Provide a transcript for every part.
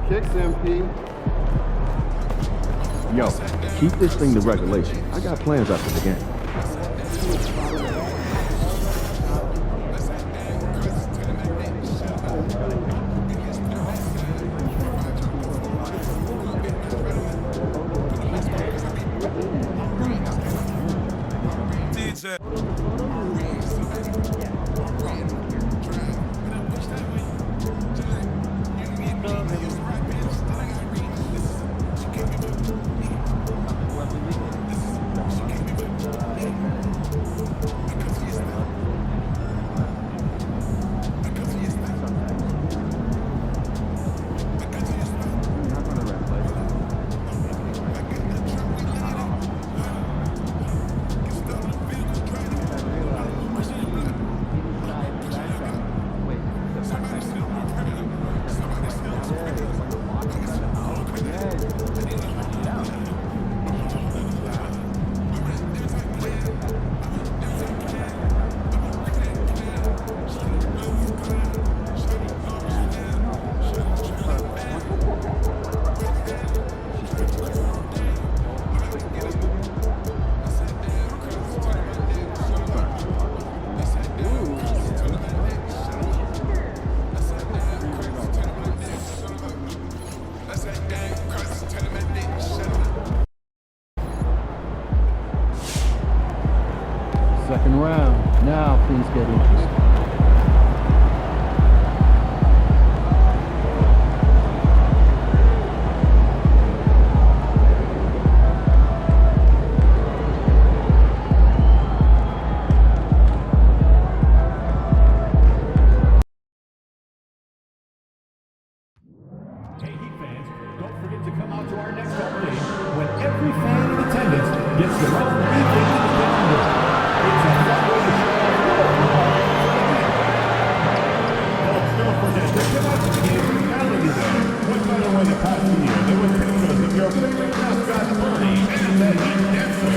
kicks, MP. Yo, keep this thing to regulation. I got plans after the game. Second round. Now things get interesting. Hey, Heat fans, don't forget to come out to our next home game when every fan in attendance gets their own Heat in the calendar. It's a fun way to show off. Folks, don't forget to come out to the game reality day. What better way to pass the year than with pictures of your favorite mascot, Bernie, and the Heat dancer.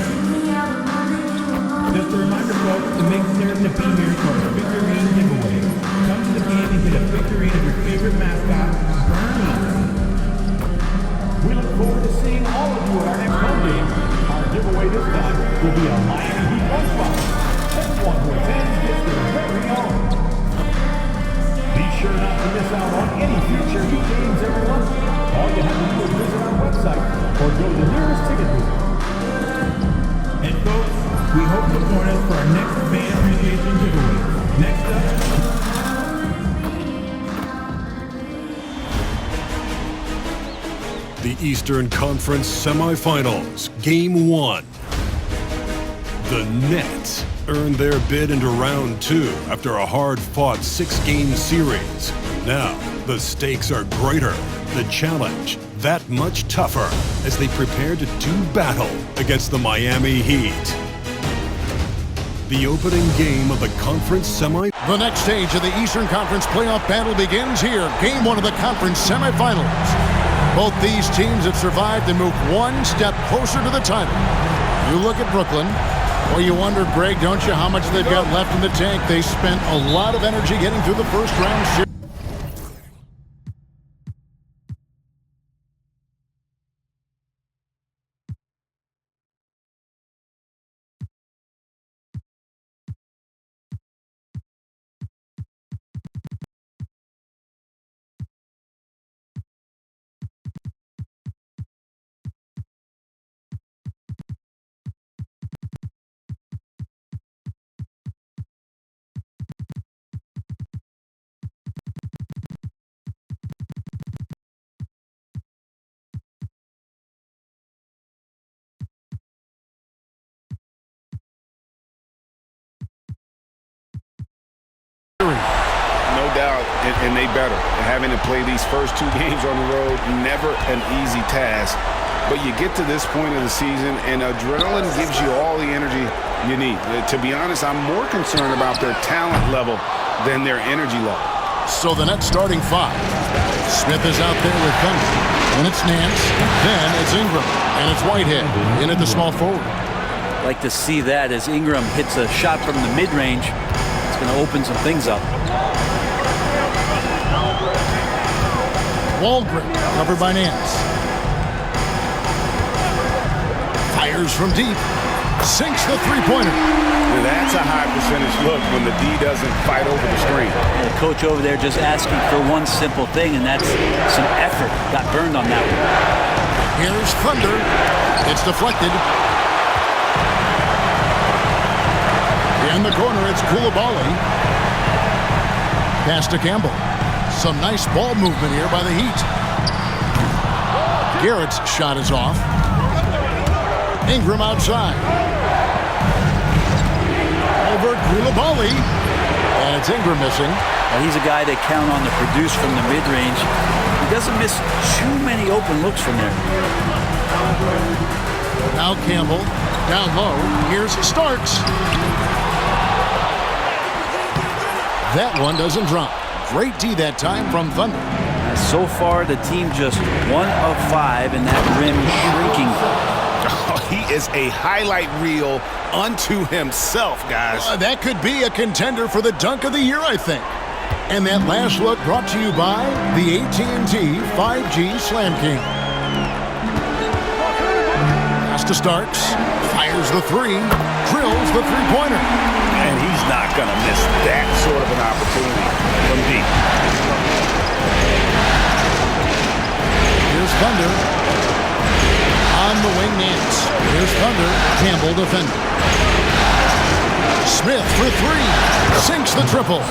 Just a reminder, folks, to make certain to be here for our figurine giveaway. Come to the game and get a figurine of your favorite mascot, Bernie. We look forward to seeing all of you at our next home game. Our giveaway this time will be a Miami Heat lunchbox. Everyone who attends gets their very own. Be sure not to miss out on any future Heat games, everyone. All you have to do is visit our website or go to the nearest ticket booth. And folks, we hope you'll join us for our next fan appreciation giveaway. Next up, the Eastern Conference Semifinals, Game 1. The Nets earned their bid into Round 2 after a hard-fought 6-game series. Now, the stakes are greater, the challenge that much tougher as they prepare to do battle against the Miami Heat. The opening game of the conference The next stage of the Eastern Conference playoff battle begins here. Game 1 of the conference semifinals. Both these teams have survived and moved one step closer to the title. You look at Brooklyn. Well, you wonder, Greg, don't you, how much they've got left in the tank? They spent a lot of energy getting through the first round series. No doubt, and they better. Having to play these first 2 games on the road, never an easy task. But you get to this point of the season, and adrenaline gives you all the energy you need. To be honest, I'm more concerned about their talent level than their energy level. So the Nets starting 5. Smith is out there with Thunder. Then it's Nance. Then it's Ingram. And it's Whitehead in at the small forward. Like to see that as Ingram hits a shot from the mid-range. It's going to open some things up. Walgren covered by Nance. Fires from deep. Sinks the three-pointer. That's a high percentage look when the D doesn't fight over the screen. The coach over there just asking for one simple thing, and that's some effort. Got burned on that one. Here's Thunder. It's deflected. In the corner, it's Coulibaly. Pass to Campbell. Some nice ball movement here by the Heat. Garrett's shot is off. Ingram outside. Over Coulibaly. And it's Ingram missing. Well, he's a guy they count on to produce from the mid-range. He doesn't miss too many open looks from there. Now Campbell. Down low. Here's Starks. That one doesn't drop. Great D that time from Thunder. So far, the team just 1 of 5 in that rim shrinking. Oh, he is a highlight reel unto himself, guys. That could be a contender for the dunk of the year, I think. And that last look brought to you by the AT&T 5G Slam King. Pass to Starks. Fires the three. Drills the three-pointer. And he's not going to miss that sort of an opportunity from deep. Here's Thunder. On the wing, Nance. Here's Thunder. Campbell defending. Smith for three. Sinks the triple.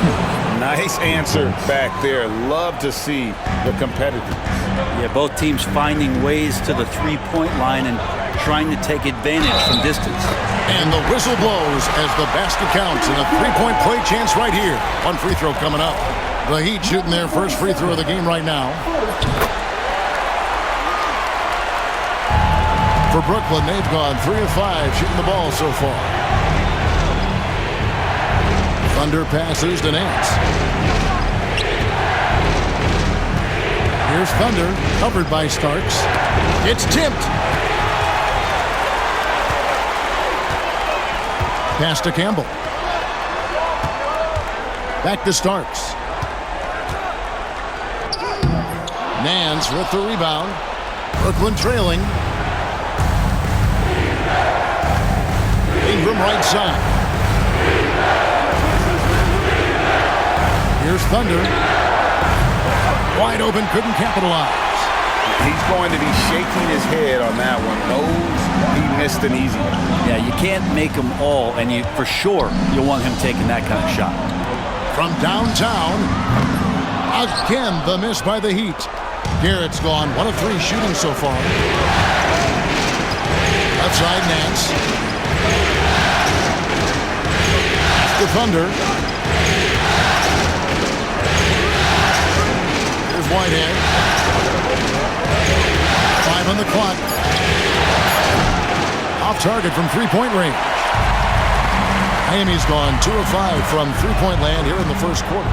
Nice answer back there. Love to see the competitiveness. Yeah, both teams finding ways to the three-point line and trying to take advantage from distance. And the whistle blows as the basket counts and a three-point play chance right here. One free throw coming up. The Heat shooting their first free throw of the game right now. For Brooklyn, they've gone 3 of 5 shooting the ball so far. Thunder passes to Nance. Here's Thunder, covered by Starks. It's tipped. Pass to Campbell. Back to Starks. Nance with the rebound. Brooklyn trailing. Ingram right side. Here's Thunder. Wide open, couldn't capitalize. He's going to be shaking his head on that one. Knows he missed an easy one. Yeah, you can't make them all, and for sure you'll want him taking that kind of shot. From downtown, again the miss by the Heat. Garrett's gone 1 of 3 shooting so far. Left side, Nance. The Thunder. Here's Whitehead. 5 on the clock. Off target from three-point range. Miami's gone 2 of 5 from three-point land here in the first quarter.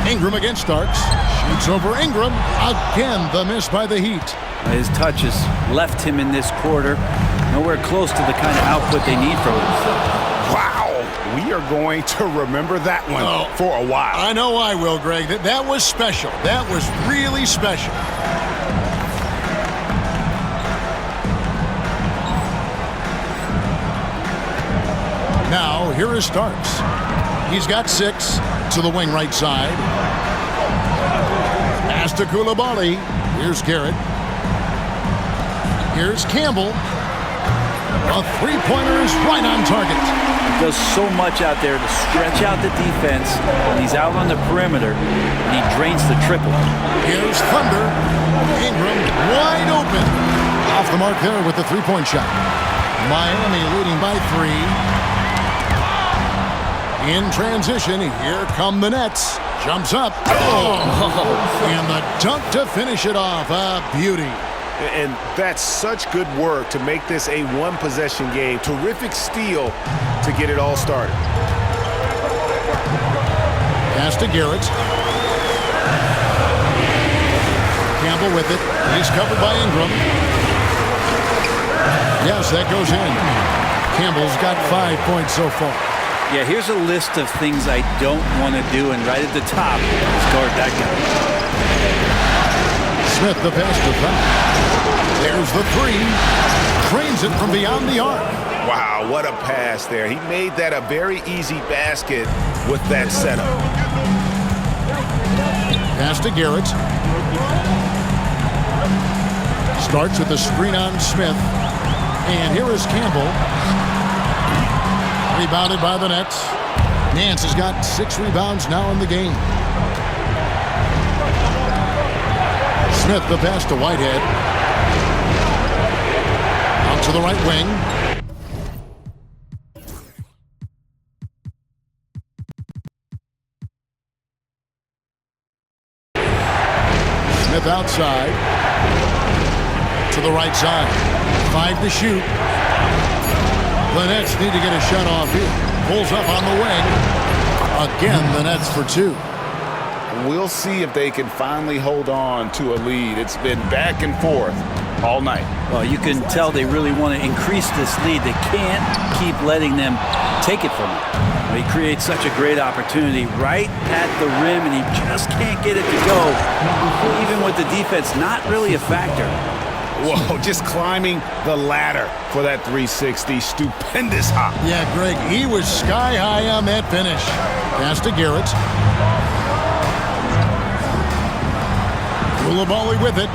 Ingram against Starks. Shoots over Ingram. Again, the miss by the Heat. His touch has left him in this quarter. Nowhere close to the kind of output they need from him. Wow. We are going to remember that one for a while. I know I will, Greg. That was special. That was really special. Now, here is Starks. He's got 6 to the wing right side. Pass to Coulibaly. Here's Garrett. Here's Campbell. A three-pointer is right on target. He does so much out there to stretch out the defense when he's out on the perimeter, and he drains the triple. Here's Thunder. Ingram wide open. Off the mark there with the three-point shot. Miami leading by 3. In transition, here come the Nets. Jumps up. And the dunk to finish it off. A beauty. And that's such good work to make this a one-possession game. Terrific steal to get it all started. Pass to Garrett. Campbell with it. He's covered by Ingram. Yes, that goes in. Campbell's got 5 points so far. Yeah, here's a list of things I don't want to do, and right at the top is guard that guy. Smith the pass to Thunder. There's the three. Trains it from beyond the arc. Wow, what a pass there. He made that a very easy basket with that setup. Pass to Garrett. Starts with the screen on Smith. And here is Campbell. Rebounded by the Nets. Nance has got 6 rebounds now in the game. Smith the pass to Whitehead. Out to the right wing. Smith outside. To the right side. 5 to shoot. The Nets need to get a shot off here. Pulls up on the wing. Again, the Nets for 2. We'll see if they can finally hold on to a lead. It's been back and forth all night. Well, you can tell they really want to increase this lead. They can't keep letting them take it from him. He creates such a great opportunity right at the rim, and he just can't get it to go. Even with the defense not really a factor. Whoa, just climbing the ladder for that 360. Stupendous hop. Yeah, Greg, he was sky high on that finish. Pass to Garrett. Koulibaly with it.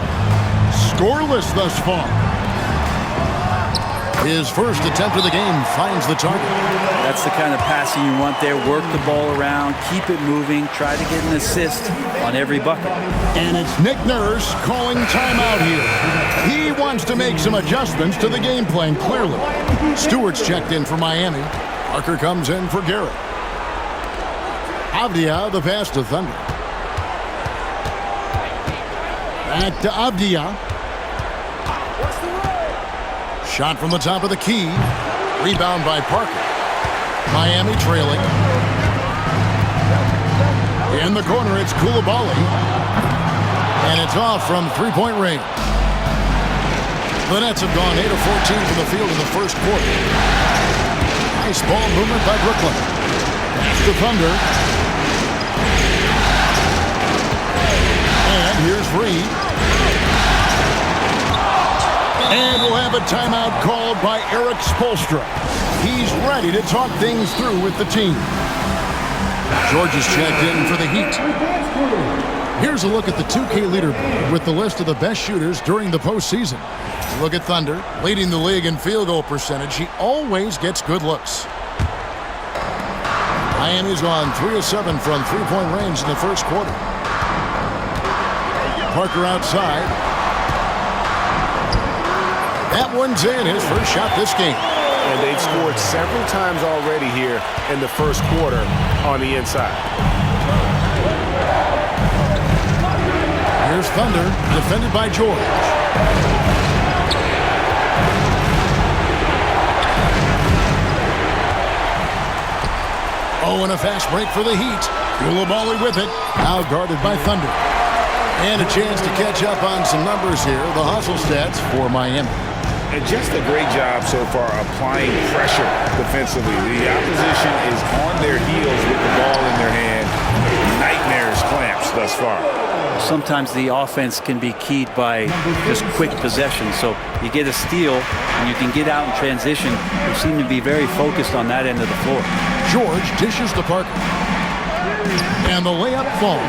Scoreless thus far. His first attempt of the game finds the target. That's the kind of passing you want there. Work the ball around, keep it moving, try to get an assist on every bucket. And it's Nick Nurse calling timeout here. He wants to make some adjustments to the game plan, clearly. Stewart's checked in for Miami. Parker comes in for Garrett. Avdia, the pass to Thunder. Back to Avdia. Shot from the top of the key. Rebound by Parker. Miami trailing. In the corner, it's Koulibaly. And it's off from three-point range. The Nets have gone 8 of 14 from the field in the first quarter. Nice ball movement by Brooklyn. Pass to Thunder. And here's Reed. And we'll have a timeout called by Eric Spoelstra. He's ready to talk things through with the team. George is checked in for the Heat. Here's a look at the 2K leaderboard with the list of the best shooters during the postseason. Look at Thunder, leading the league in field goal percentage. He always gets good looks. Miami's on 3 of 7 from three-point range in the first quarter. Parker outside. That one's in, his first shot this game. And they've scored several times already here in the first quarter on the inside. Here's Thunder, defended by George. Oh, and a fast break for the Heat. Koulibaly with it, now guarded by Thunder. And a chance to catch up on some numbers here, the hustle stats for Miami. And just a great job so far applying pressure defensively. The opposition is on their heels with the ball in their hand. Nightmares clamps thus far. Sometimes the offense can be keyed by just quick possession. So you get a steal and you can get out in transition. They seem to be very focused on that end of the floor. George dishes to Parker. And the layup falls.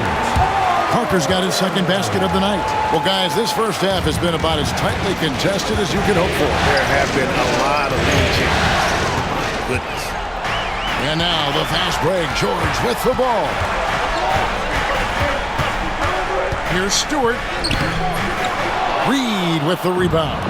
Parker's got his second basket of the night. Well, guys, this first half has been about as tightly contested as you could hope for. There have been a lot of lead changes. Goodness. And now the fast break. George with the ball. Here's Stewart. Reed with the rebound.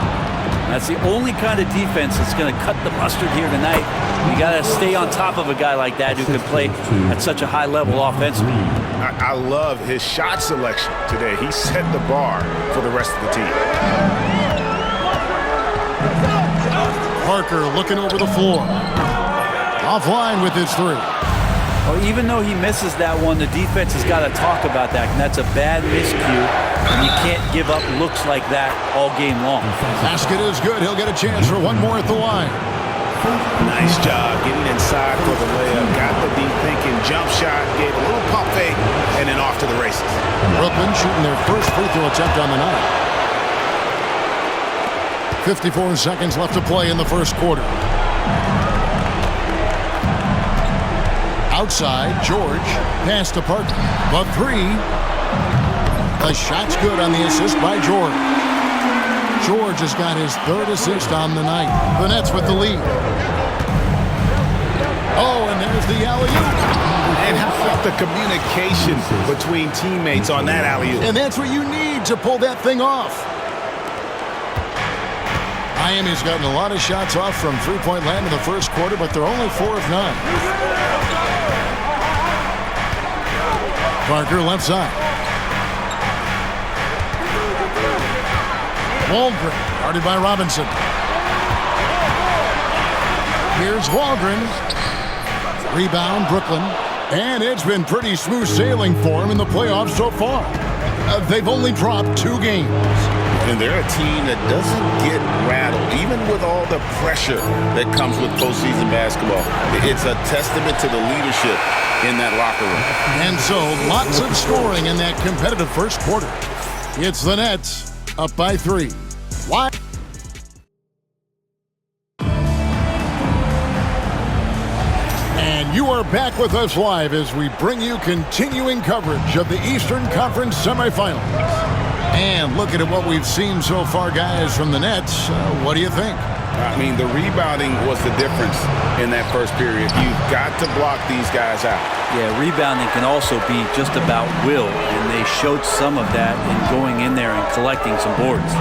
That's the only kind of defense that's going to cut the mustard here tonight. You got to stay on top of a guy like that who can play at such a high level offensively. I love his shot selection today. He set the bar for the rest of the team. Parker looking over the floor. Offline with his three. Oh, even though he misses that one, the defense has got to talk about that. And that's a bad miscue. And you can't give up looks like that all game long. Basket is good. He'll get a chance for one more at the line. Nice job getting inside for the layup. Brooklyn shooting their first free throw attempt on the night. 54 seconds left to play in the first quarter. Outside, George. Pass to Parker. The three. The shot's good on the assist by George. George has got his third assist on the night. The Nets with the lead. Oh, and there's the alley-oop. And how about the communication between teammates on that alley-oop? And that's what you need to pull that thing off. Miami's gotten a lot of shots off from three-point land in the first quarter, but they're only 4 of 9. Parker left side. Walgren, guarded by Robinson. Here's Walgren. Rebound, Brooklyn. And it's been pretty smooth sailing for him in the playoffs so far. They've only dropped 2 games. And they're a team that doesn't get rattled, even with all the pressure that comes with postseason basketball. It's a testament to the leadership in that locker room. And so, lots of scoring in that competitive first quarter. It's the Nets up by 3. Why? And you are back with us live as we bring you continuing coverage of the Eastern Conference semifinals. And looking at what we've seen so far, guys, from the Nets, what do you think? I mean, the rebounding was the difference in that first period. You've got to block these guys out. Yeah, rebounding can also be just about will, and they showed some of that in going in there and collecting some boards.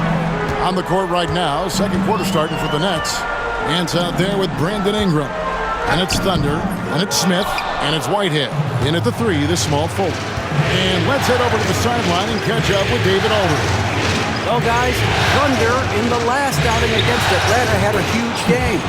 On the court right now, second quarter starting for the Nets. Nance out there with Brandon Ingram. And it's Thunder, and it's Smith, and it's Whitehead. In at the 3, the small forward. And let's head over to the sideline and catch up with David Aldridge. Well, guys, Thunder in the last outing against Atlanta had a huge game.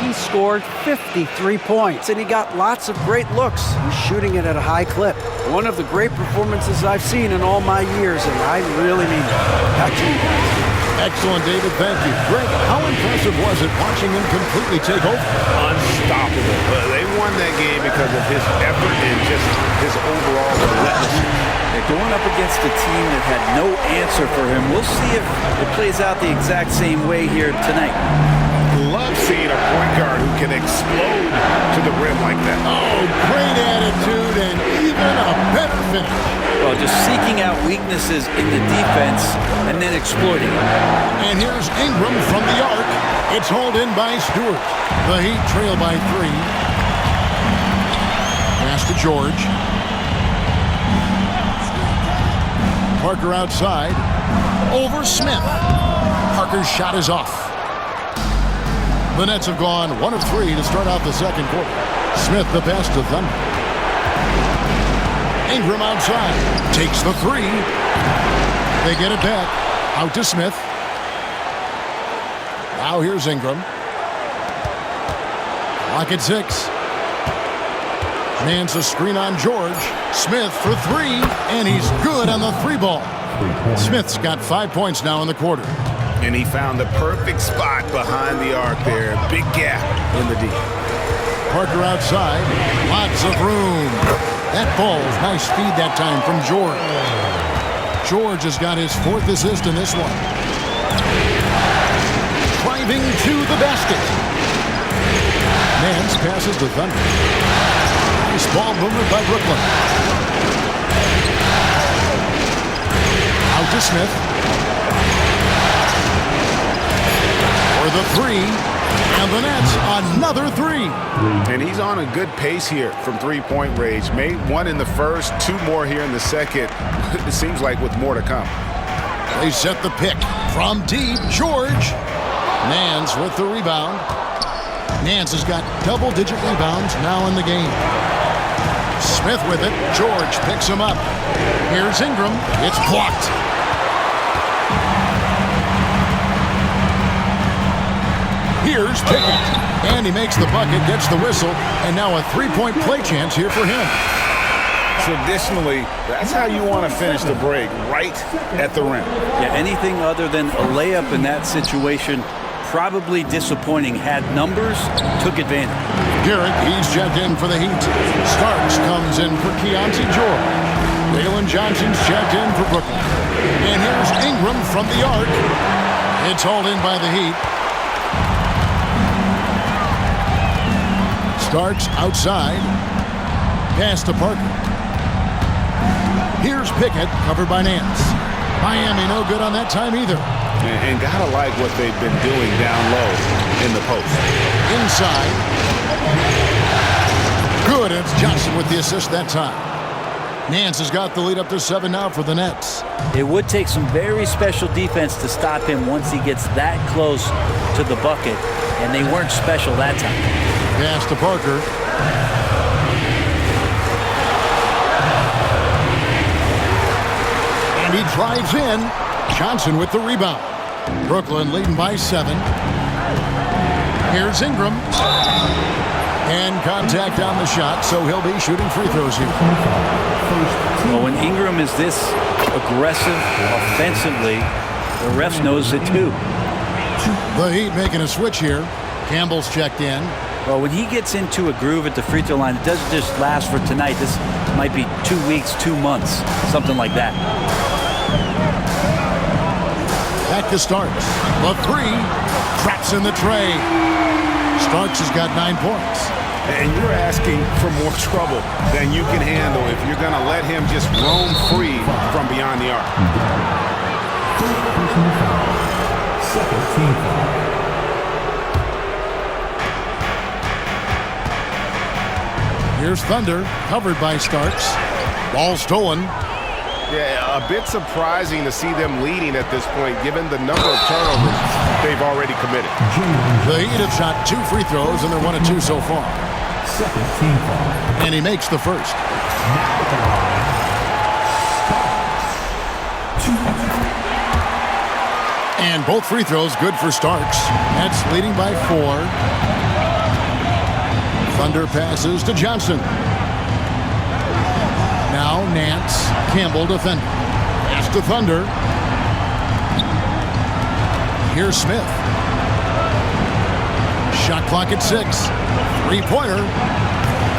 He scored 53 points, and he got lots of great looks. He's shooting it at a high clip. One of the great performances I've seen in all my years, and I really mean it. Back to you guys. Excellent, David. Thank you. Greg, how impressive was it watching him completely take over? Unstoppable. They won that game because of his effort and just his overall relentlessness. They're going up against a team that had no answer for him. We'll see if it plays out the exact same way here tonight. Love seeing a point guard who can explode to the rim like that. Oh, great attitude and even a better finish. Well, just seeking out weaknesses in the defense and then exploiting it. And here's Ingram from the arc. It's hauled in by Stewart. The Heat trail by 3. Pass to George. Parker outside. Over Smith. Parker's shot is off. The Nets have gone 1 of 3 to start out the second quarter. Smith the pass to Thunder. Ingram outside. Takes the 3. They get it back. Out to Smith. Now here's Ingram. Lock at 6. Nance a screen on George. Smith for 3. And he's good on the 3 ball. Smith's got 5 points now in the quarter. And he found the perfect spot behind the arc there. Big gap in the D. Parker outside. Lots of room. That ball, nice feed that time from George. George has got his 4th assist in this one. Driving to the basket. Nance passes to Thunder. Nice ball movement by Brooklyn. Out to Smith. For the 3. And the Nets, another 3. And he's on a good pace here from three-point range. Made 1 in the first, 2 more here in the second. It seems like with more to come. They set the pick from deep. George. Nance with the rebound. Nance has got double-digit rebounds now in the game. Smith with it. George picks him up. Here's Ingram. It's blocked. Here's Pickett. And he makes the bucket, gets the whistle, and now a 3-point play chance here for him. Traditionally, that's how you want to finish the break, right at the rim. Yeah, anything other than a layup in that situation probably disappointing, had numbers, took advantage. Garrett, he's checked in for the Heat. Starks comes in for Keontae George. Jalen Johnson's checked in for Brooklyn. And here's Ingram from the arc. It's hauled in by the Heat. Starks outside. Pass to Parker. Here's Pickett, covered by Nance. Miami no good on that time either. And gotta like what they've been doing down low in the post. Inside. Good, and it's Johnson with the assist that time. Nance has got the lead up to 7 now for the Nets. It would take some very special defense to stop him once he gets that close to the bucket, and they weren't special that time. Pass to Parker. And he drives in. Johnson with the rebound. Brooklyn leading by 7. Here's Ingram. And contact on the shot, so he'll be shooting free throws here. Well, when Ingram is this aggressive offensively, the ref knows it too. The Heat making a switch here. Campbell's checked in. Well, when he gets into a groove at the free throw line, it doesn't just last for tonight. This might be 2 weeks, 2 months, something like that. Back to Starks. The 3. Traps in the tray. Starks has got 9 points. And you're asking for more trouble than you can handle if you're going to let him just roam free from beyond the arc. Second team foul. Here's Thunder, covered by Starks. Ball stolen. Yeah, a bit surprising to see them leading at this point, given the number of turnovers they've already committed. The Heat have shot 2 free throws, and they're 1 of 2 so far. Second team foul. And he makes the first. And both free throws good for Starks. Nets leading by 4. Thunder passes to Johnson. Now Nance, Campbell defending. Pass to Thunder. Here's Smith. Shot clock at 6. 3-pointer.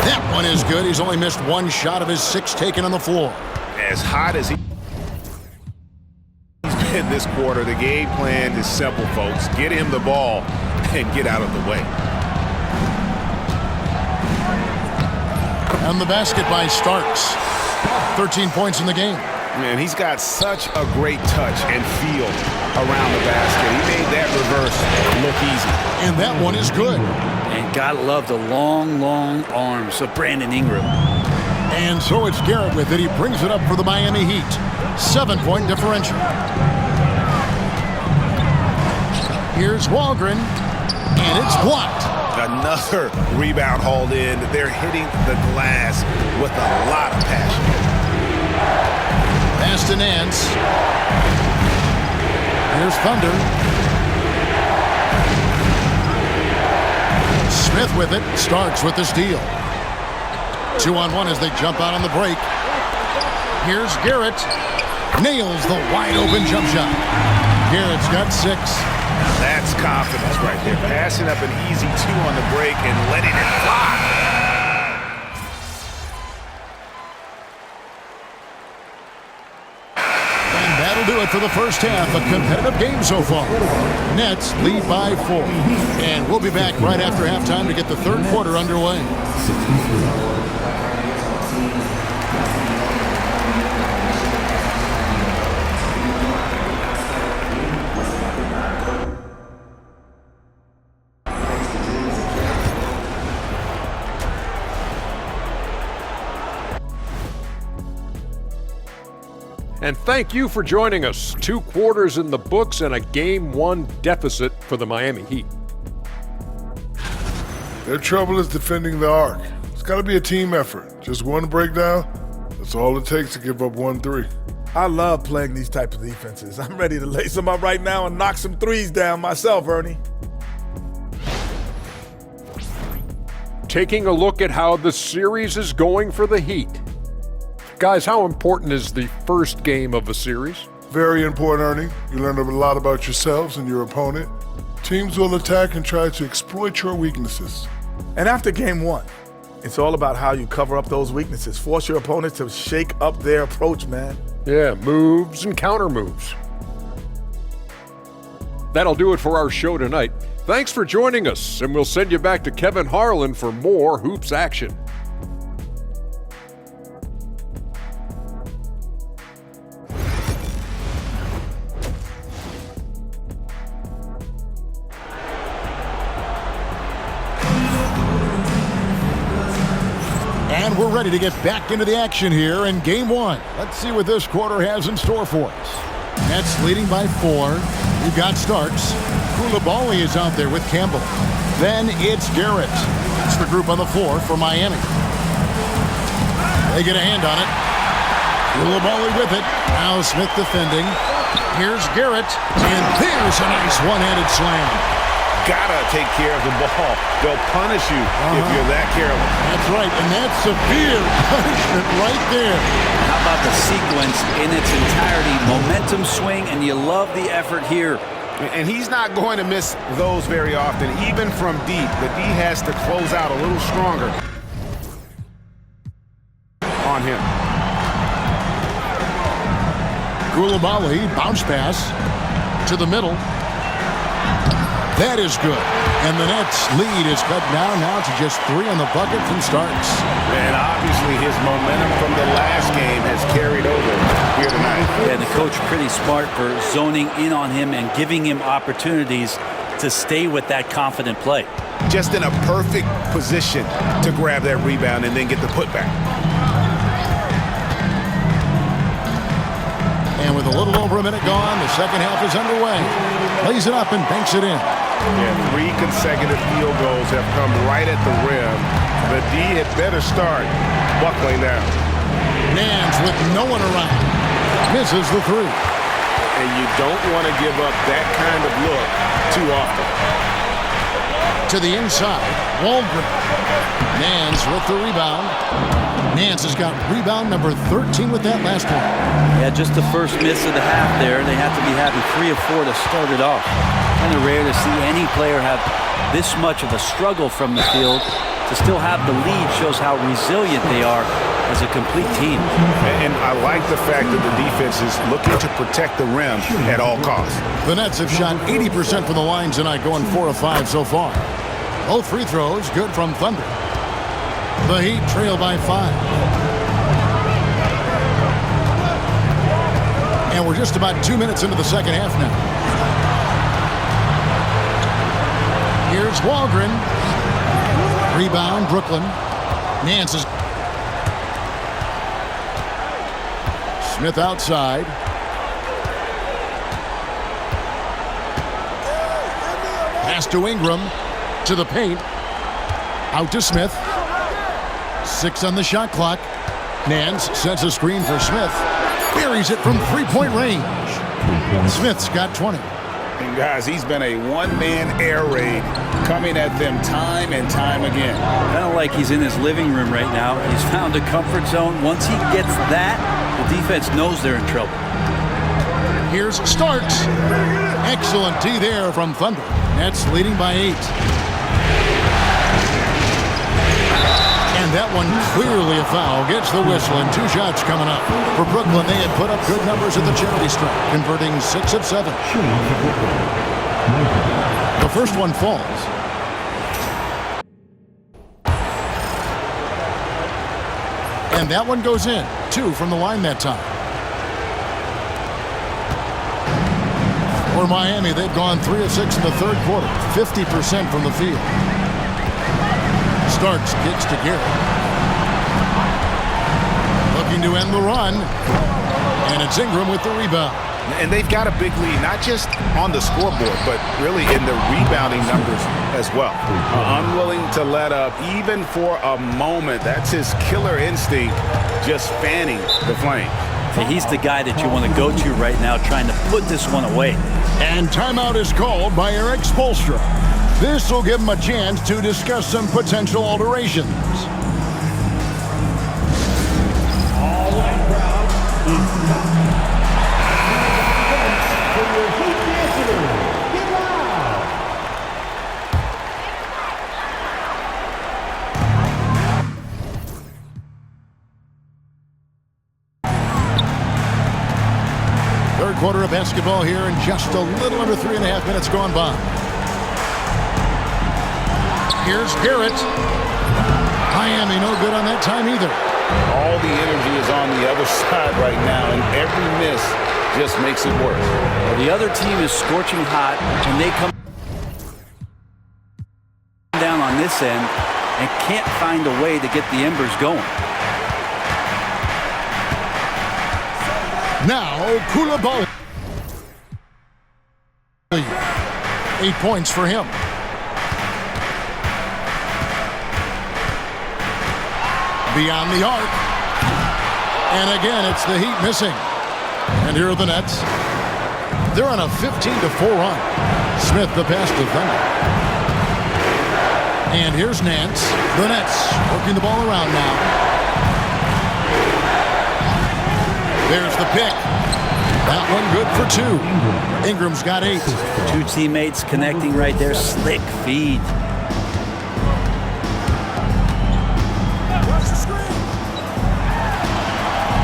That one is good. He's only missed 1 shot of his 6 taken on the floor. As hot as he's been this quarter, the game plan is simple, folks. Get him the ball and get out of the way. And the basket by Starks. 13 points in the game. Man, he's got such a great touch and feel around the basket. He made that reverse look easy. And that one is good. And gotta love the long, long arms of Brandon Ingram. And so it's Garrett with it. He brings it up for the Miami Heat. 7-point differential. Here's Walgren. And it's blocked. Another rebound hauled in. They're hitting the glass with a lot of passion. Pass to Nance. Here's Thunder. Smith with it. Starks with the steal. 2-on-1 as they jump out on the break. Here's Garrett. Nails the wide open jump shot. Garrett's got 6. That's confidence right there. Passing up an easy 2 on the break and letting it fly. And that'll do it for the first half. A competitive game so far. Nets lead by 4. And we'll be back right after halftime to get the third quarter underway. 63. And thank you for joining us. 2 quarters in the books and a Game 1 deficit for the Miami Heat. Their trouble is defending the arc. It's got to be a team effort. Just one breakdown, that's all it takes to give up 1-3. I love playing these types of defenses. I'm ready to lace them up right now and knock some threes down myself, Ernie. Taking a look at how the series is going for the Heat. Guys, how important is the first game of a series? Very important, Ernie. You learn a lot about yourselves and your opponent. Teams will attack and try to exploit your weaknesses. And after game one, it's all about how you cover up those weaknesses. Force your opponent to shake up their approach, man. Yeah, moves and counter moves. That'll do it for our show tonight. Thanks for joining us, and we'll send you back to Kevin Harlan for more Hoops action. And we're ready to get back into the action here in game one. Let's see what this quarter has in store for us. Nets leading by 4. We've got Starks. Koulibaly is out there with Campbell. Then it's Garrett. It's the group on the floor for Miami. They get a hand on it. Koulibaly with it. Now Smith defending. Here's Garrett. And there's a nice one-handed slam. Gotta take care of the ball. They'll punish you if you're that careless. That's right, and that's severe punishment right there. How about the sequence in its entirety? Momentum swing, and you love the effort here. And he's not going to miss those very often. Even from deep, the D has to close out a little stronger on him. Koulibaly, bounce pass to the middle. That is good. And the Nets lead is cut down now to just 3 on the bucket from Starks. And obviously his momentum from the last game has carried over here tonight. Yeah, and the coach pretty smart for zoning in on him and giving him opportunities to stay with that confident play. Just in a perfect position to grab that rebound and then get the putback. And with a little over a minute gone, the second half is underway. Lays it up and banks it in. Yeah, 3 consecutive field goals have come right at the rim. The D had better start buckling down. Nance with no one around. Misses the 3. And you don't want to give up that kind of look too often. To the inside, Walgren. Nance with the rebound. Nance has got rebound number 13 with that last one. Yeah, just the first miss of the half there. They have to be having 3 of 4 to start it off. Kind of rare to see any player have this much of a struggle from the field. To still have the lead shows how resilient they are as a complete team. And I like the fact that the defense is looking to protect the rim at all costs. The Nets have shot 80% from the line tonight, going 4 of 5 so far. Both free throws good from Thunder. The Heat trail by 5. And we're just about 2 minutes into the second half now. Here's Walgren. Rebound, Brooklyn. Nance is... Smith outside. Pass to Ingram. To the paint. Out to Smith. 6 on the shot clock. Nance sets a screen for Smith. Buries it from 3-point range. Smith's got 20. And guys, he's been a one-man air raid coming at them time and time again. Kind of like he's in his living room right now. He's found a comfort zone. Once he gets that, the defense knows they're in trouble. Here's Starks. Excellent D there from Thunder. Nets leading by 8. And that one clearly a foul. Gets the whistle and 2 shots coming up. For Brooklyn, they had put up good numbers at the charity stripe, converting 6 of 7. The first one falls. And that one goes in. 2 from the line that time. For Miami, they've gone 3 of 6 in the third quarter. 50% from the field. Starks kicks to Garrett. Looking to end the run. And it's Ingram with the rebound. And they've got a big lead, not just on the scoreboard, but really in the rebounding numbers as well. Unwilling to let up even for a moment. That's his killer instinct, just fanning the flame. Hey, he's the guy that you want to go to right now, trying to put this one away. And timeout is called by Eric Spoelstra. This will give him a chance to discuss some potential alterations. All right, crowd. It's time for your Heat visitors. Get loud. Third quarter of basketball here, and just a little under 3.5 minutes gone by. Here's Garrett. Miami no good on that time either. All the energy is on the other side right now, and every miss just makes it worse. Well, the other team is scorching hot, and they come down on this end and can't find a way to get the embers going. Now, Koulibaly. 8 points for him. Beyond the arc. And again, it's the Heat missing. And here are the Nets. They're on a 15-4 run. Smith, the pass to Thunder. And here's Nance. The Nets working the ball around now. There's the pick. That one good for 2. Ingram's got 8. 2 teammates connecting right there. Slick feed.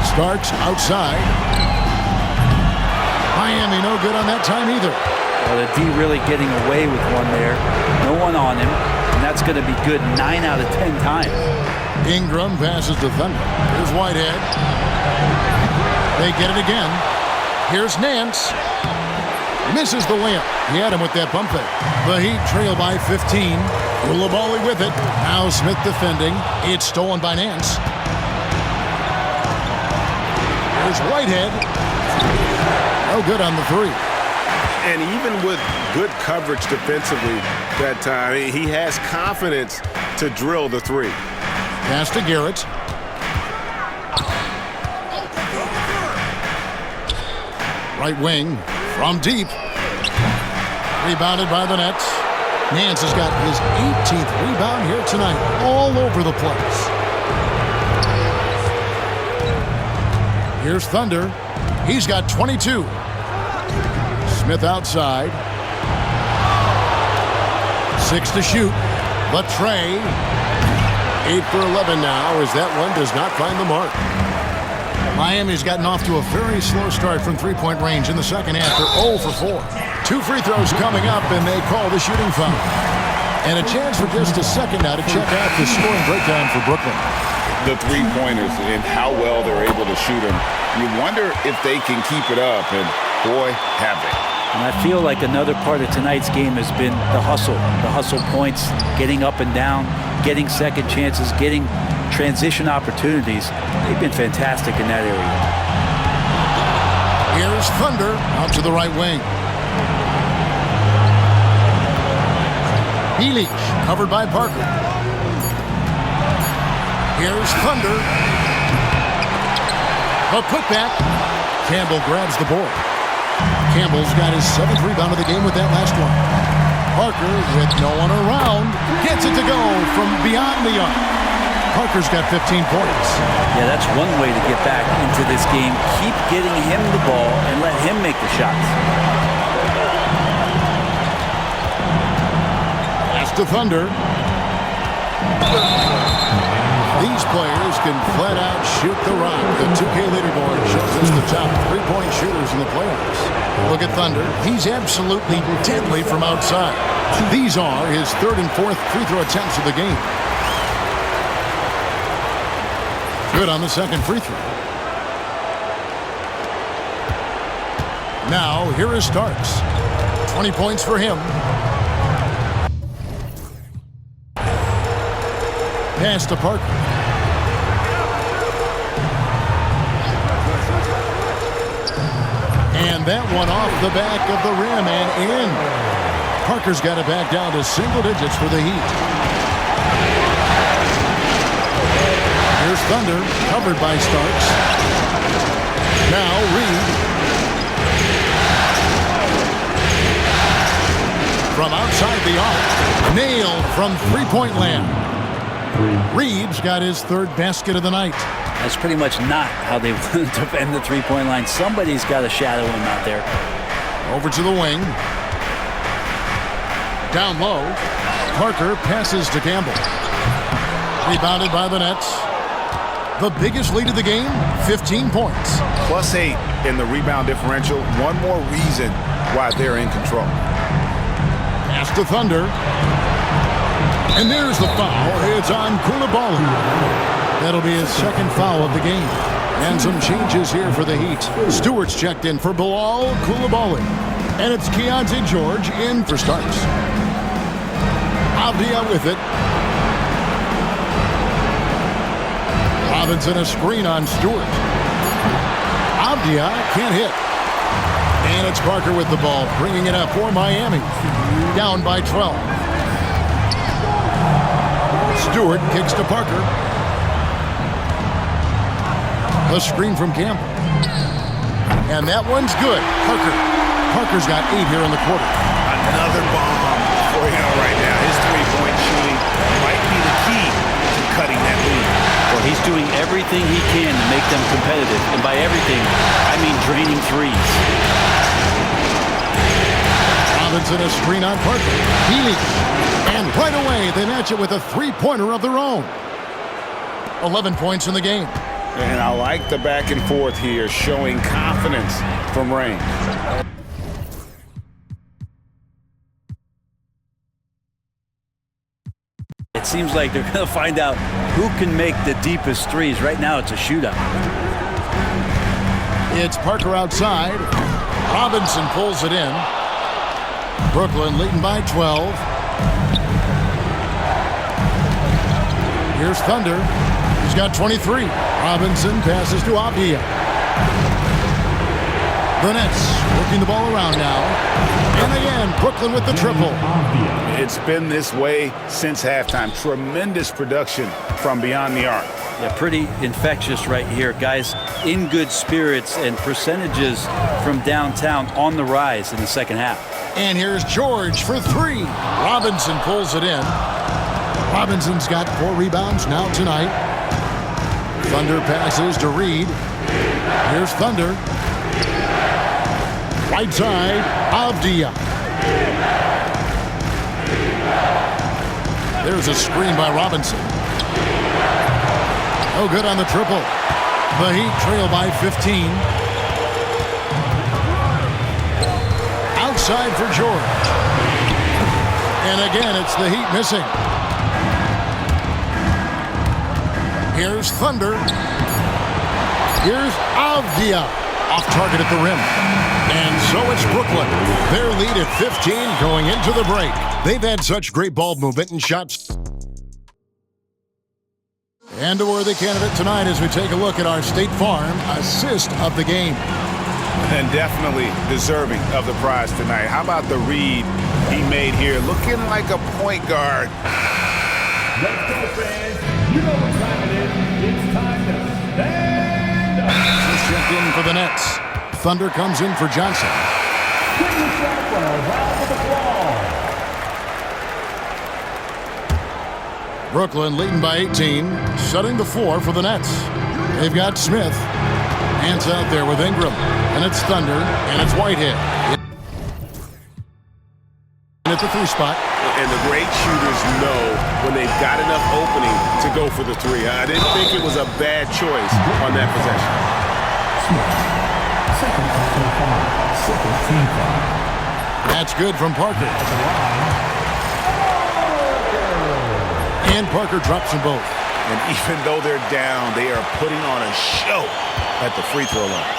Starks outside. Miami no good on that time either. Well, the D really getting away with one there. No one on him. And that's going to be good 9 out of 10 times. Ingram passes to Thunder. Here's Whitehead. They get it again. Here's Nance. Misses the layup. He had him with that bump fake. The Heat trail by 15. Koulibaly with it. Now Smith defending. It's stolen by Nance. Here's Whitehead. No good on the 3. And even with good coverage defensively that time, he has confidence to drill the 3. Pass to Garrett. Right wing from deep. Rebounded by the Nets. Nance has got his 18th rebound here tonight. All over the place. Here's Thunder. He's got 22. Smith outside. 6 to shoot. Latrey. 8 for 11 now as that one does not find the mark. Miami's gotten off to a very slow start from three-point range in the second half. They're 0 for 4. 2 free throws coming up, and they call the shooting foul. And a chance for just a second now to check out the scoring breakdown for Brooklyn. The three-pointers and how well they're able to shoot them. You wonder if they can keep it up, and boy, have they. And I feel like another part of tonight's game has been the hustle points, getting up and down, getting second chances, getting transition opportunities. They've been fantastic in that area. Here's Thunder out to the right wing. Bjelic covered by Parker. Here's Thunder. A putback. Campbell grabs the board. Campbell's got his 7th rebound of the game with that last one. Parker, with no one around, gets it to go from beyond the arc. Parker's got 15 points. Yeah, that's one way to get back into this game. Keep getting him the ball and let him make the shots. Pass to Thunder. These players can flat out shoot the rock. The 2K leaderboard shows us the top three-point shooters in the playoffs. Look at Thunder. He's absolutely deadly from outside. These are his 3rd and 4th free throw attempts of the game. Good on the second free throw. Now, here is Starks. 20 points for him. Pass to Parker. And that one off the back of the rim and in. Parker's got it back down to single digits for the Heat. Here's Thunder, covered by Starks. Now Reed. From outside the arc, nailed from three-point land. Reed's got his 3rd basket of the night. That's pretty much not how they want to defend the three-point line. Somebody's got to shadow him out there. Over to the wing. Down low. Parker passes to Campbell. Rebounded by the Nets. The biggest lead of the game, 15 points. +8 in the rebound differential. One more reason why they're in control. Pass to Thunder. And there's the foul. It's on Coulibaly. That'll be his second foul of the game. And some changes here for the Heat. Stewart's checked in for Bilal Coulibaly. And it's Keontae George in for starts. Avdia with it. Robinson a screen on Stewart. Avdia can't hit. And it's Parker with the ball, bringing it up for Miami. Down by 12. Stewart kicks to Parker. A screen from Campbell. And that one's good. Parker's got 8 here in the quarter. Another bomb for him right now. His three-point shooting might be the key to cutting that lead. Well, he's doing everything he can to make them competitive. And by everything, I mean draining threes. Robinson a screen on Parker. Healy. And right away, they match it with a three-pointer of their own. 11 points in the game. And I like the back and forth here, showing confidence from range. It seems like they're going to find out who can make the deepest threes. Right now, it's a shootout. It's Parker outside. Robinson pulls it in. Brooklyn leading by 12. Here's Thunder. He's got 23. Robinson passes to Avdia. The Nets working the ball around now. And again, Brooklyn with the triple. It's been this way since halftime. Tremendous production from beyond the arc. Yeah, pretty infectious right here. Guys in good spirits and percentages from downtown on the rise in the second half. And here's George for 3. Robinson pulls it in. Robinson's got 4 rebounds now tonight. Thunder passes to Reed. Here's Thunder. Right side, Avdia. There's a screen by Robinson. No good on the triple. The Heat trail by 15. Outside for George. And again, it's the Heat missing. Here's Thunder. Here's Avdia. Off target at the rim. And so it's Brooklyn. Their lead at 15 going into the break. They've had such great ball movement and shots. And a worthy candidate tonight as we take a look at our State Farm assist of the game. And definitely deserving of the prize tonight. How about the read he made here? Looking like a point guard. Let's go, fans. You know what time it is. It's time to stand up. He's checked in for the Nets. Thunder comes in for Johnson. Give yourself a round of applause. Brooklyn leading by 18, shutting the floor for the Nets. They've got Smith. Hands out there with Ingram. And it's Thunder, and it's Whitehead. At the 3 spot. And the great shooters know when they've got enough opening to go for the 3. I didn't think it was a bad choice on that possession. Second team foul. That's good from Parker. And Parker drops them both. And even though they're down, they are putting on a show at the free throw line.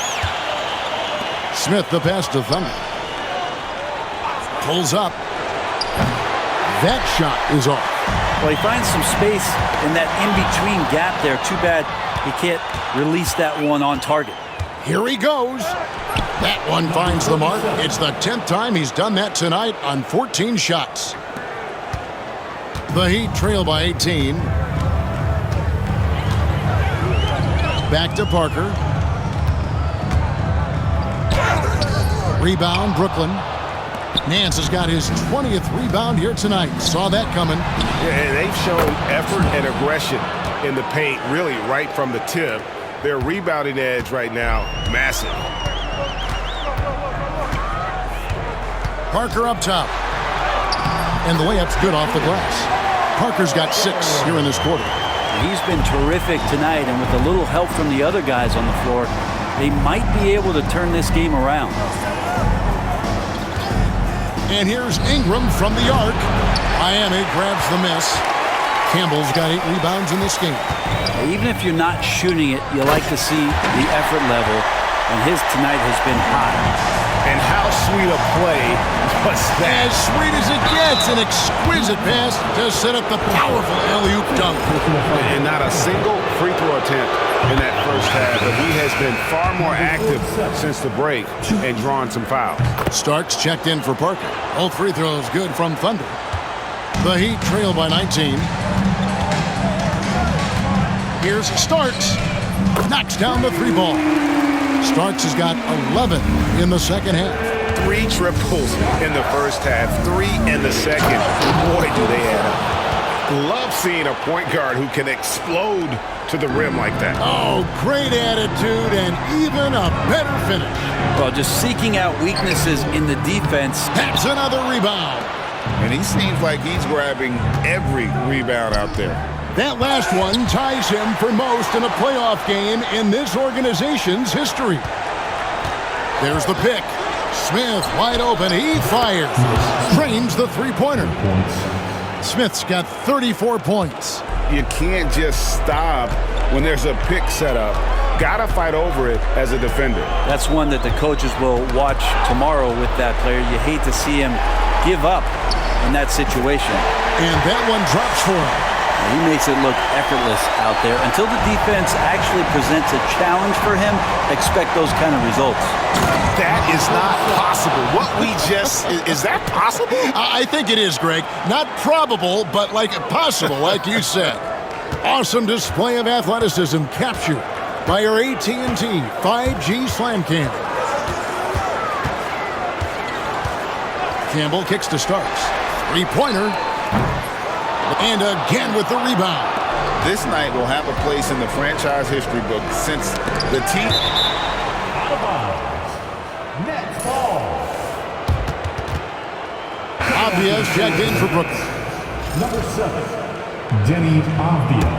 Smith the pass to Thunder. Pulls up. That shot is off. Well, he finds some space in that in-between gap there. Too bad he can't release that one on target. Here he goes. That one finds the mark. It's the 10th time he's done that tonight on 14 shots. The Heat trail by 18. Back to Parker. Rebound, Brooklyn. Nance has got his 20th rebound here tonight. Saw that coming. Yeah, they've shown effort and aggression in the paint, really right from the tip. Their rebounding edge right now, massive. Parker up top. And the layup's good off the glass. Parker's got 6 here in this quarter. He's been terrific tonight, and with a little help from the other guys on the floor, they might be able to turn this game around. And here's Ingram from the arc. Miami grabs the miss. Campbell's got 8 rebounds in this game. Even if you're not shooting it, you like to see the effort level, and his tonight has been high. And how sweet a play was that? As sweet as it gets, an exquisite pass to set up the powerful alley-oop dunk. And not a single free throw attempt in that first half, but he has been far more active since the break and drawn some fouls. Starks checked in for Parker. All free throws good from Thunder. The Heat trail by 19. Here's Starks. Knocks down the 3 ball. Starks has got 11 in the second half. 3 triples in the first half, 3 in the second. Boy, do they add up. Love seeing a point guard who can explode to the rim like that. Oh, great attitude and even a better finish. Well, just seeking out weaknesses in the defense. That's another rebound. And he seems like he's grabbing every rebound out there. That last one ties him for most in a playoff game in this organization's history. There's the pick. Smith wide open. He fires. Drains the 3-pointer. Smith's got 34 points. You can't just stop when there's a pick set up. Gotta fight over it as a defender. That's one that the coaches will watch tomorrow with that player. You hate to see him give up in that situation. And that one drops for him. He makes it look effortless out there. Until the defense actually presents a challenge for him, expect those kind of results. That is not possible. What we just, is that possible? I think it is, Greg. Not probable, but like possible, like you said. Awesome display of athleticism captured by our AT&T 5G Slam Cam. Campbell kicks to Starks. 3-pointer. And again with the rebound. This night will have a place in the franchise history book since the team. Next ball. Avdia's checked in for Brooklyn. Number 7, Denny Avdia.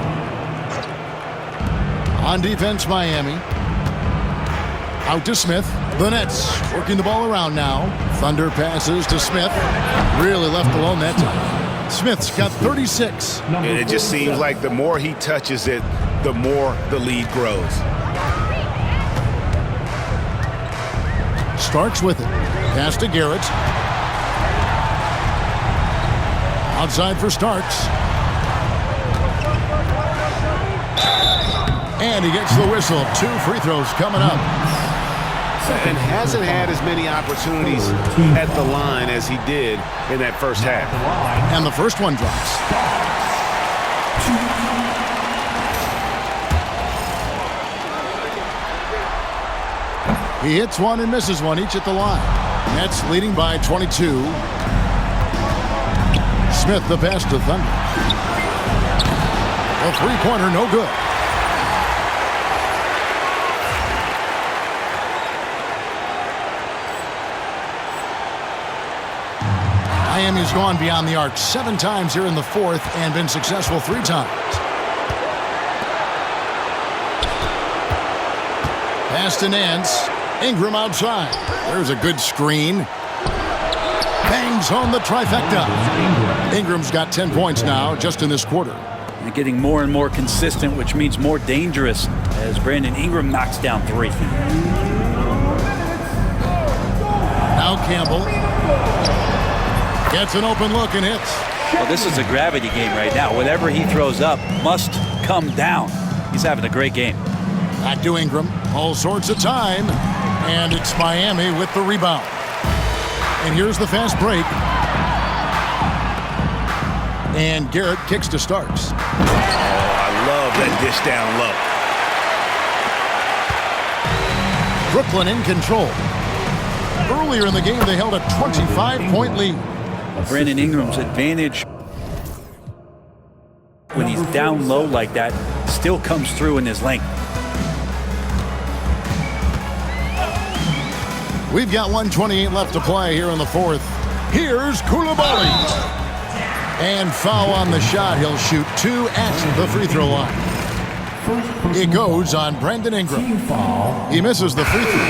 On defense, Miami. Out to Smith. The Nets working the ball around now. Thunder passes to Smith. Really left alone that time. Smith's got 36. And it just seems like the more he touches it, the more the lead grows. Starks with it. Pass to Garrett. Outside for Starks. And he gets the whistle. 2 free throws coming up. And hasn't had as many opportunities at the line as he did in that first half. And the first one drops. He hits one and misses one, each at the line. Nets leading by 22. Smith the pass to Thunder. A 3-pointer, no good. Miami's gone beyond the arc 7 times here in the fourth and been successful 3 times. Pass to Nance. Ingram outside. There's a good screen. Bangs home the trifecta. Ingram's got 10 points now just in this quarter. And getting more and more consistent, which means more dangerous as Brandon Ingram knocks down 3. Now Campbell. Gets an open look and hits. Well, this is a gravity game right now. Whatever he throws up must come down. He's having a great game. Back to Ingram. All sorts of time. And it's Miami with the rebound. And here's the fast break. And Garrett kicks to Starks. Oh, I love that dish down low. Brooklyn in control. Earlier in the game, they held a 25-point lead. Brandon Ingram's advantage when he's down low like that still comes through in his length. We've got 1:28 left to play here in the fourth. Here's Coulibaly. And foul on the shot. He'll shoot 2 at the free throw line. It goes on Brandon Ingram. He misses the free throw.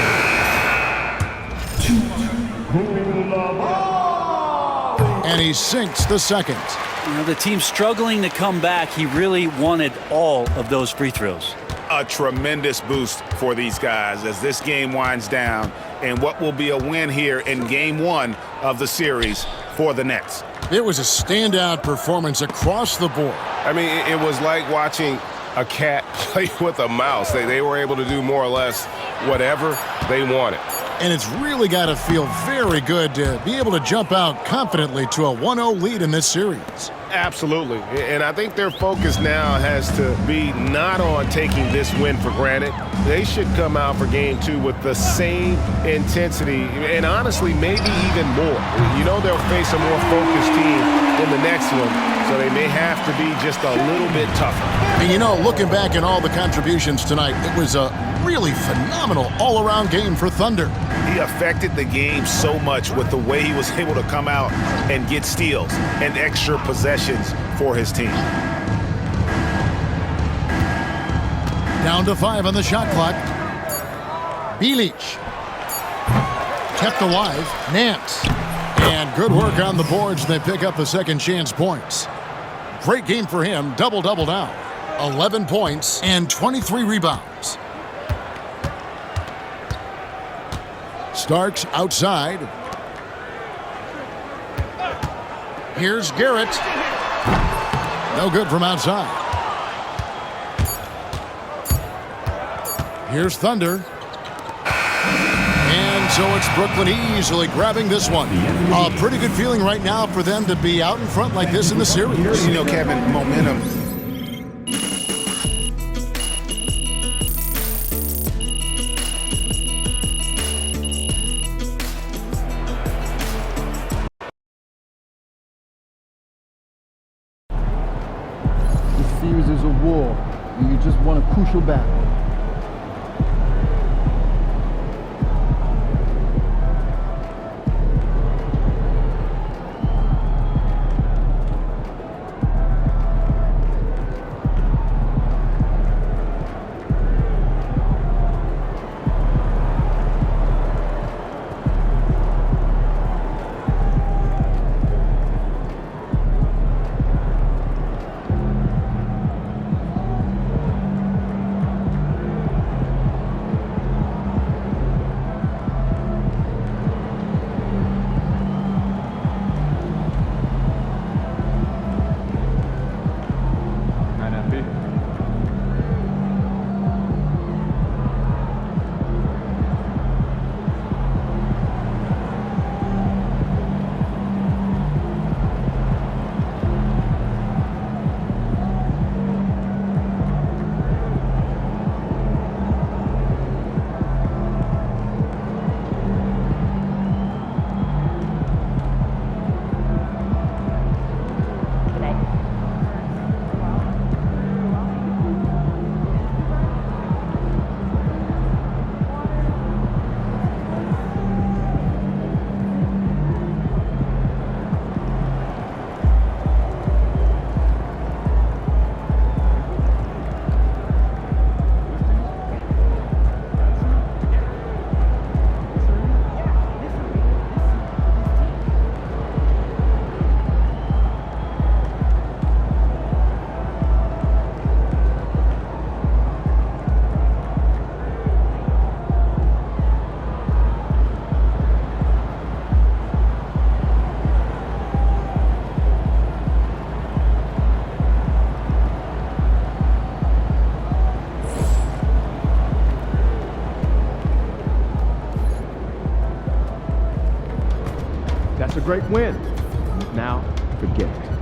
And he sinks the second. You know, the team's struggling to come back. He really wanted all of those free throws. A tremendous boost for these guys as this game winds down and what will be a win here in game 1 of the series for the Nets. It was a standout performance across the board. I mean, it was like watching a cat play with a mouse. They were able to do more or less whatever they wanted. And it's really got to feel very good to be able to jump out confidently to a 1-0 lead in this series. Absolutely. And I think their focus now has to be not on taking this win for granted. They should come out for game 2 with the same intensity and honestly maybe even more. You know they'll face a more focused team in the next one, so they may have to be just a little bit tougher. And you know, looking back at all the contributions tonight, it was a really phenomenal all-around game for Thunder. He affected the game so much with the way he was able to come out and get steals and extra possessions for his team. Down to 5 on the shot clock. Bilic. Kept alive. Nance. And good work on the boards. They pick up the second chance points. Great game for him. Double-double now. 11 points and 23 rebounds. Starks outside. Here's Garrett. No good from outside. Here's Thunder. And so it's Brooklyn easily grabbing this one. A pretty good feeling right now for them to be out in front like this in the series. You know, Kevin, momentum. This series is a war, and you just won a crucial battle. That's a great win. Now, forget it.